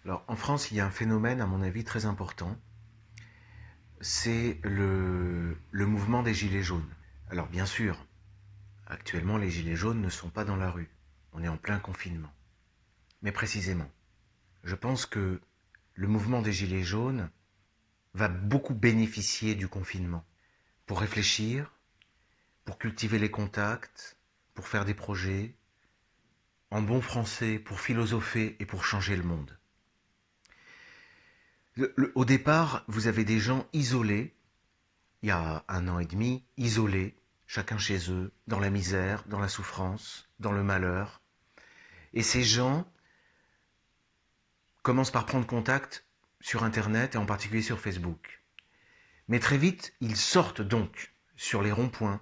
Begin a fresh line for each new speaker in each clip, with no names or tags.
Alors, en France, il y a un phénomène, à mon avis, très important. C'est le mouvement des Gilets jaunes. Alors, bien sûr, actuellement, les Gilets jaunes ne sont pas dans la rue. On est en plein confinement. Mais précisément, je pense que le mouvement des Gilets jaunes va beaucoup bénéficier du confinement pour réfléchir, pour cultiver les contacts, pour faire des projets, en bon français, pour philosopher et pour changer le monde. Au départ, vous avez des gens isolés, il y a 1 an et demi, isolés, chacun chez eux, dans la misère, dans la souffrance, dans le malheur. Et ces gens commencent par prendre contact sur Internet et en particulier sur Facebook. Mais très vite, ils sortent donc sur les ronds-points,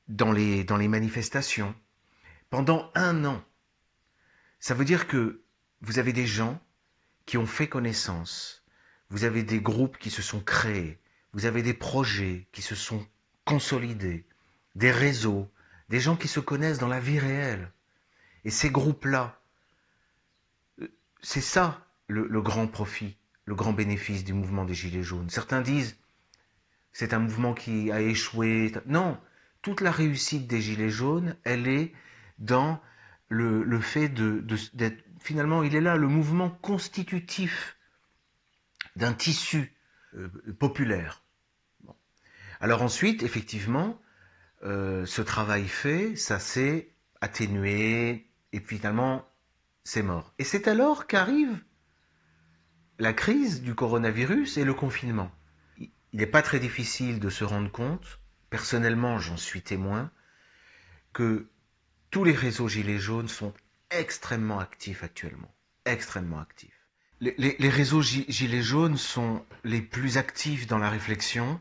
dans les manifestations, pendant 1 an. Ça veut dire que vous avez des gens qui ont fait connaissance, vous avez des groupes qui se sont créés, vous avez des projets qui se sont consolidés, des réseaux, des gens qui se connaissent dans la vie réelle. Et ces groupes-là, c'est ça le grand profit, le grand bénéfice du mouvement des Gilets jaunes. Certains disent c'est un mouvement qui a échoué. Non, toute la réussite des Gilets jaunes, elle est dans le fait d'être... Finalement, il est là le mouvement constitutif d'un tissu populaire. Bon. Alors ensuite, effectivement, ce travail fait, ça s'est atténué, et finalement, c'est mort. Et c'est alors qu'arrive la crise du coronavirus et le confinement. Il n'est pas très difficile de se rendre compte, personnellement j'en suis témoin, que tous les réseaux Gilets jaunes sont extrêmement actifs actuellement. Extrêmement actifs. Les réseaux Gilets jaunes sont les plus actifs dans la réflexion,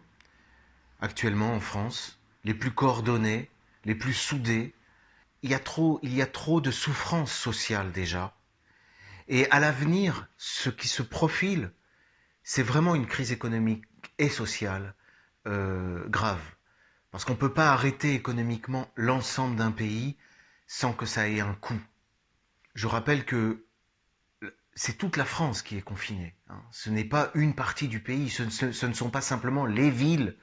actuellement en France, les plus coordonnés, les plus soudés. Il y a trop de souffrance sociale déjà. Et à l'avenir, ce qui se profile, c'est vraiment une crise économique et sociale grave. Parce qu'on ne peut pas arrêter économiquement l'ensemble d'un pays sans que ça ait un coût. Je rappelle que c'est toute la France qui est confinée. Hein. Ce n'est pas une partie du pays, ce ne sont pas simplement les villes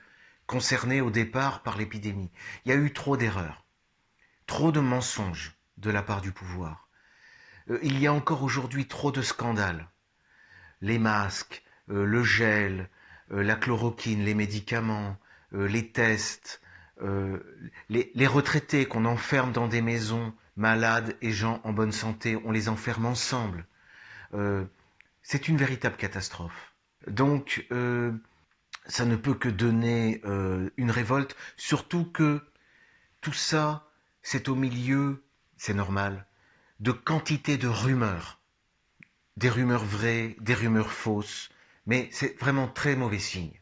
concernées au départ par l'épidémie. Il y a eu trop d'erreurs, trop de mensonges de la part du pouvoir. Il y a encore aujourd'hui trop de scandales. Les masques, le gel, la chloroquine, les médicaments, les tests, les retraités qu'on enferme dans des maisons, malades et gens en bonne santé, on les enferme ensemble. C'est une véritable catastrophe. Donc, ça ne peut que donner une révolte, surtout que tout ça, c'est au milieu, c'est normal, de quantité de rumeurs. Des rumeurs vraies, des rumeurs fausses, mais c'est vraiment très mauvais signe.